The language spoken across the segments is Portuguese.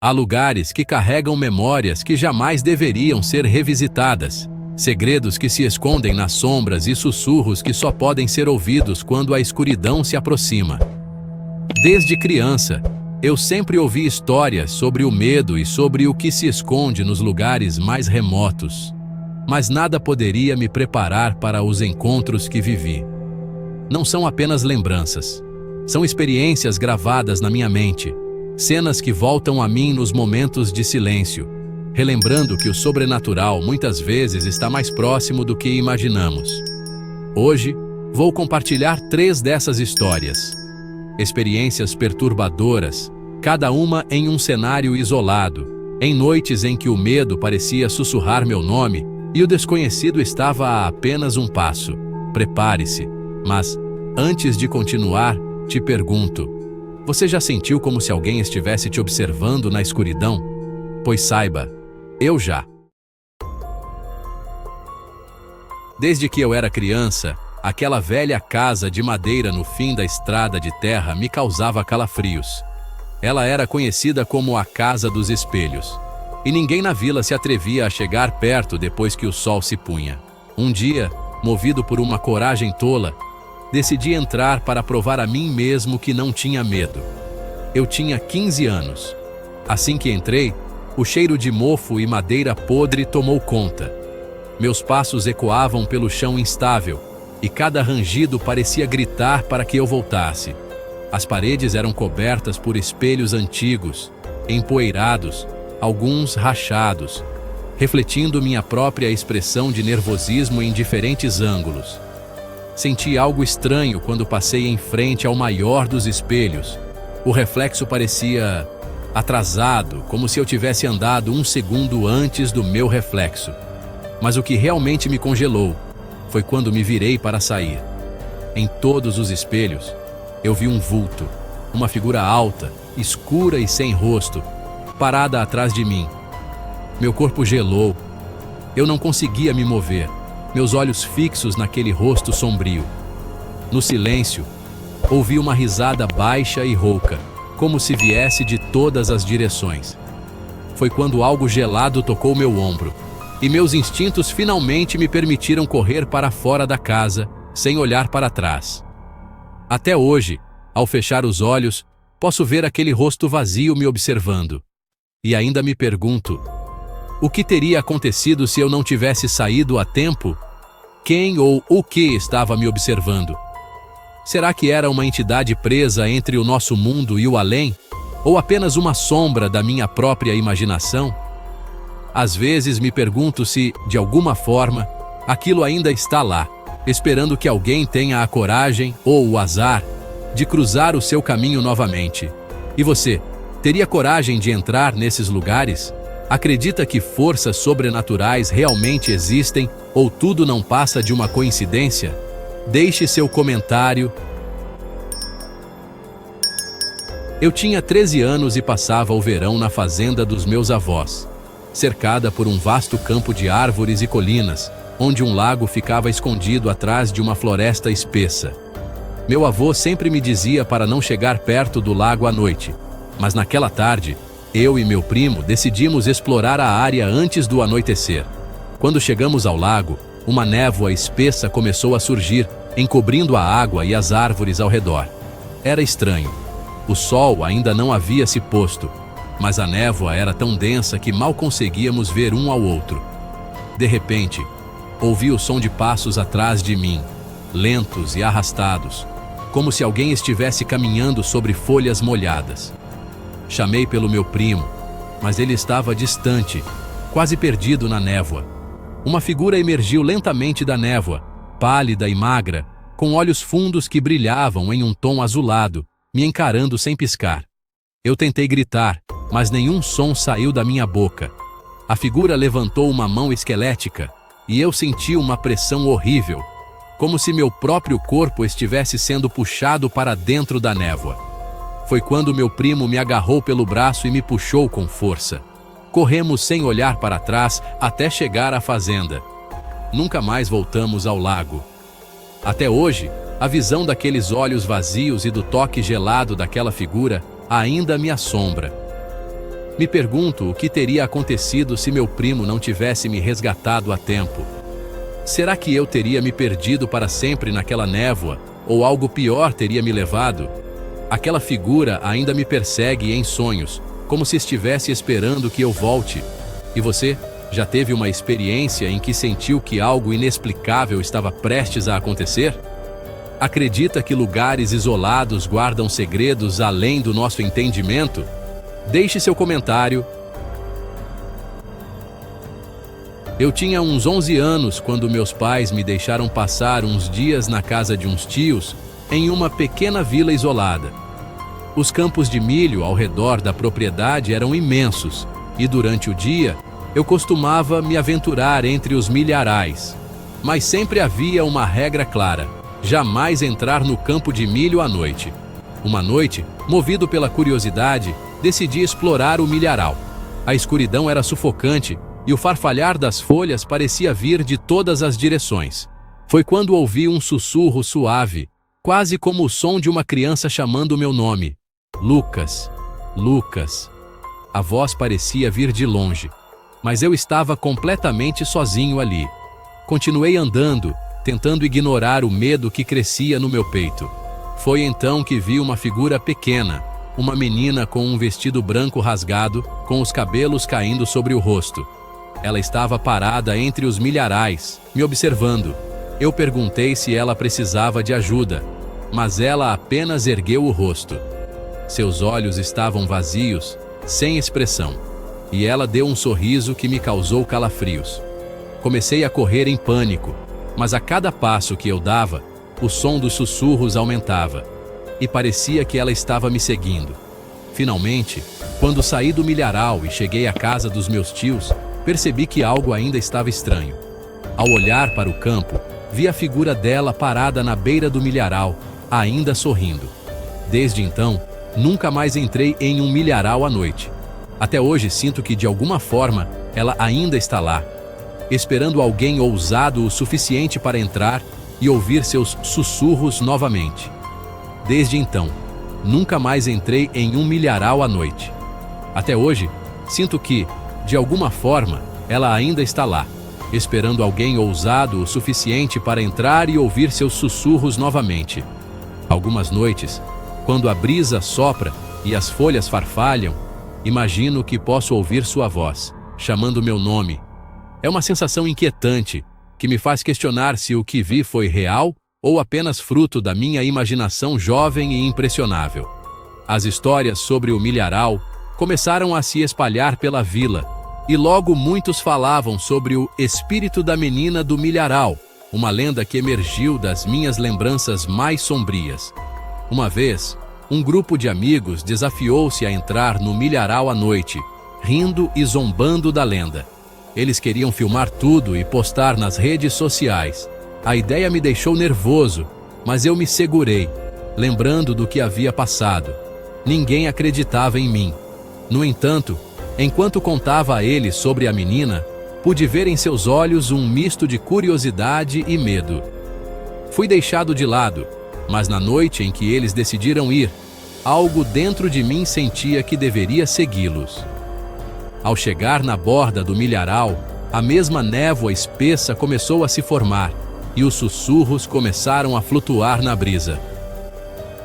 Há lugares que carregam memórias que jamais deveriam ser revisitadas. Segredos que se escondem nas sombras e sussurros que só podem ser ouvidos quando a escuridão se aproxima. Desde criança, eu sempre ouvi histórias sobre o medo e sobre o que se esconde nos lugares mais remotos. Mas nada poderia me preparar para os encontros que vivi. Não são apenas lembranças. São experiências gravadas na minha mente. Cenas que voltam a mim nos momentos de silêncio, relembrando que o sobrenatural muitas vezes está mais próximo do que imaginamos. Hoje, vou compartilhar 3 dessas histórias. Experiências perturbadoras, cada uma em um cenário isolado, em noites em que o medo parecia sussurrar meu nome e o desconhecido estava a apenas um passo. Prepare-se, mas, antes de continuar, te pergunto: você já sentiu como se alguém estivesse te observando na escuridão? Pois saiba, eu já. Desde que eu era criança, aquela velha casa de madeira no fim da estrada de terra me causava calafrios. Ela era conhecida como a Casa dos Espelhos, e ninguém na vila se atrevia a chegar perto depois que o sol se punha. Um dia, movido por uma coragem tola, decidi entrar para provar a mim mesmo que não tinha medo. Eu tinha 15 anos. Assim que entrei, o cheiro de mofo e madeira podre tomou conta. Meus passos ecoavam pelo chão instável, e cada rangido parecia gritar para que eu voltasse. As paredes eram cobertas por espelhos antigos, empoeirados, alguns rachados, refletindo minha própria expressão de nervosismo em diferentes ângulos. Senti algo estranho quando passei em frente ao maior dos espelhos. O reflexo parecia atrasado, como se eu tivesse andado 1 segundo antes do meu reflexo. Mas o que realmente me congelou foi quando me virei para sair. Em todos os espelhos, eu vi um vulto, uma figura alta, escura e sem rosto, parada atrás de mim. Meu corpo gelou. Eu não conseguia me mover, meus olhos fixos naquele rosto sombrio. No silêncio, ouvi uma risada baixa e rouca, como se viesse de todas as direções. Foi quando algo gelado tocou meu ombro, e meus instintos finalmente me permitiram correr para fora da casa, sem olhar para trás. Até hoje, ao fechar os olhos, posso ver aquele rosto vazio me observando. E ainda me pergunto: o que teria acontecido se eu não tivesse saído a tempo? Quem ou o que estava me observando? Será que era uma entidade presa entre o nosso mundo e o além? Ou apenas uma sombra da minha própria imaginação? Às vezes me pergunto se, de alguma forma, aquilo ainda está lá, esperando que alguém tenha a coragem ou o azar de cruzar o seu caminho novamente. E você, teria coragem de entrar nesses lugares? Acredita que forças sobrenaturais realmente existem ou tudo não passa de uma coincidência? Deixe seu comentário. Eu tinha 13 anos e passava o verão na fazenda dos meus avós, cercada por um vasto campo de árvores e colinas, onde um lago ficava escondido atrás de uma floresta espessa. Meu avô sempre me dizia para não chegar perto do lago à noite, mas naquela tarde, eu e meu primo decidimos explorar a área antes do anoitecer. Quando chegamos ao lago, uma névoa espessa começou a surgir, encobrindo a água e as árvores ao redor. Era estranho. O sol ainda não havia se posto, mas a névoa era tão densa que mal conseguíamos ver um ao outro. De repente, ouvi o som de passos atrás de mim, lentos e arrastados, como se alguém estivesse caminhando sobre folhas molhadas. Chamei pelo meu primo, mas ele estava distante, quase perdido na névoa. Uma figura emergiu lentamente da névoa, pálida e magra, com olhos fundos que brilhavam em um tom azulado, me encarando sem piscar. Eu tentei gritar, mas nenhum som saiu da minha boca. A figura levantou uma mão esquelética, e eu senti uma pressão horrível, como se meu próprio corpo estivesse sendo puxado para dentro da névoa. Foi quando meu primo me agarrou pelo braço e me puxou com força. Corremos sem olhar para trás até chegar à fazenda. Nunca mais voltamos ao lago. Até hoje, a visão daqueles olhos vazios e do toque gelado daquela figura ainda me assombra. Me pergunto o que teria acontecido se meu primo não tivesse me resgatado a tempo. Será que eu teria me perdido para sempre naquela névoa, ou algo pior teria me levado? Aquela figura ainda me persegue em sonhos, como se estivesse esperando que eu volte. E você, já teve uma experiência em que sentiu que algo inexplicável estava prestes a acontecer? Acredita que lugares isolados guardam segredos além do nosso entendimento? Deixe seu comentário. Eu tinha uns 11 anos quando meus pais me deixaram passar uns dias na casa de uns tios, em uma pequena vila isolada. Os campos de milho ao redor da propriedade eram imensos, e durante o dia eu costumava me aventurar entre os milharais. Mas sempre havia uma regra clara: jamais entrar no campo de milho à noite. Uma noite, movido pela curiosidade, decidi explorar o milharal. A escuridão era sufocante e o farfalhar das folhas parecia vir de todas as direções. Foi quando ouvi um sussurro suave, quase como o som de uma criança chamando meu nome. Lucas, Lucas. A voz parecia vir de longe, mas eu estava completamente sozinho ali. Continuei andando, tentando ignorar o medo que crescia no meu peito. Foi então que vi uma figura pequena, uma menina com um vestido branco rasgado, com os cabelos caindo sobre o rosto. Ela estava parada entre os milharais, me observando. Eu perguntei se ela precisava de ajuda, mas ela apenas ergueu o rosto. Seus olhos estavam vazios, sem expressão, e ela deu um sorriso que me causou calafrios. Comecei a correr em pânico, mas a cada passo que eu dava, o som dos sussurros aumentava, e parecia que ela estava me seguindo. Finalmente, quando saí do milharal e cheguei à casa dos meus tios, percebi que algo ainda estava estranho. Ao olhar para o campo, vi a figura dela parada na beira do milharal, ainda sorrindo. Desde então, nunca mais entrei em um milharal à noite. Até hoje sinto que, de alguma forma, ela ainda está lá, esperando alguém ousado o suficiente para entrar e ouvir seus sussurros novamente. Desde então, nunca mais entrei em um milharal à noite. Até hoje, sinto que, de alguma forma, ela ainda está lá, esperando alguém ousado o suficiente para entrar e ouvir seus sussurros novamente. Algumas noites, quando a brisa sopra e as folhas farfalham, imagino que posso ouvir sua voz, chamando meu nome. É uma sensação inquietante, que me faz questionar se o que vi foi real ou apenas fruto da minha imaginação jovem e impressionável. As histórias sobre o milharal começaram a se espalhar pela vila, e logo muitos falavam sobre o espírito da menina do milharal, uma lenda que emergiu das minhas lembranças mais sombrias. Uma vez, um grupo de amigos desafiou-se a entrar no milharal à noite, rindo e zombando da lenda. Eles queriam filmar tudo e postar nas redes sociais. A ideia me deixou nervoso, mas eu me segurei, lembrando do que havia passado. Ninguém acreditava em mim. No entanto, enquanto contava a eles sobre a menina, pude ver em seus olhos um misto de curiosidade e medo. Fui deixado de lado, mas na noite em que eles decidiram ir, algo dentro de mim sentia que deveria segui-los. Ao chegar na borda do milharal, a mesma névoa espessa começou a se formar, e os sussurros começaram a flutuar na brisa.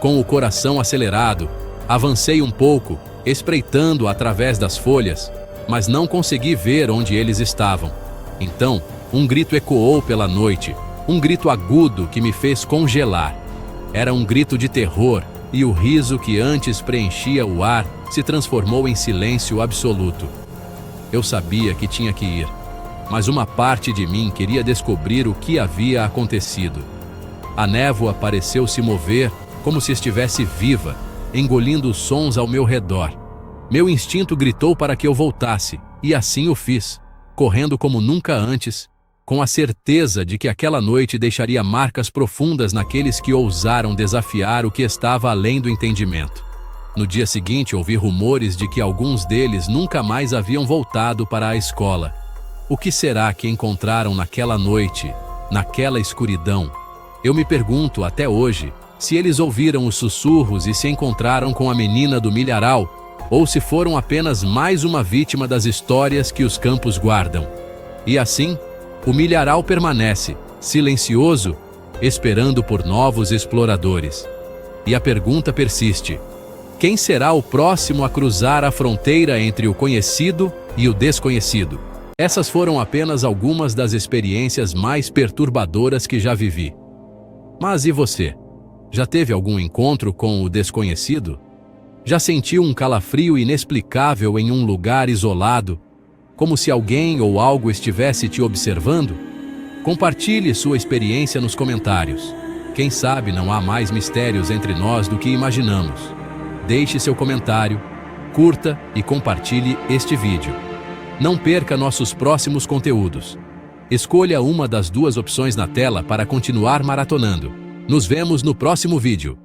Com o coração acelerado, avancei um pouco, espreitando através das folhas, mas não consegui ver onde eles estavam. Então, um grito ecoou pela noite, um grito agudo que me fez congelar. Era um grito de terror, e o riso que antes preenchia o ar se transformou em silêncio absoluto. Eu sabia que tinha que ir, mas uma parte de mim queria descobrir o que havia acontecido. A névoa pareceu se mover como se estivesse viva, engolindo os sons ao meu redor. Meu instinto gritou para que eu voltasse, e assim o fiz, correndo como nunca antes, com a certeza de que aquela noite deixaria marcas profundas naqueles que ousaram desafiar o que estava além do entendimento. No dia seguinte, ouvi rumores de que alguns deles nunca mais haviam voltado para a escola. O que será que encontraram naquela noite, naquela escuridão? Eu me pergunto até hoje se eles ouviram os sussurros e se encontraram com a menina do milharal, ou se foram apenas mais uma vítima das histórias que os campos guardam. E assim, o milharal permanece, silencioso, esperando por novos exploradores. E a pergunta persiste: quem será o próximo a cruzar a fronteira entre o conhecido e o desconhecido? Essas foram apenas algumas das experiências mais perturbadoras que já vivi. Mas e você? Já teve algum encontro com o desconhecido? Já sentiu um calafrio inexplicável em um lugar isolado, como se alguém ou algo estivesse te observando? Compartilhe sua experiência nos comentários. Quem sabe não há mais mistérios entre nós do que imaginamos. Deixe seu comentário, curta e compartilhe este vídeo. Não perca nossos próximos conteúdos. Escolha uma das duas opções na tela para continuar maratonando. Nos vemos no próximo vídeo.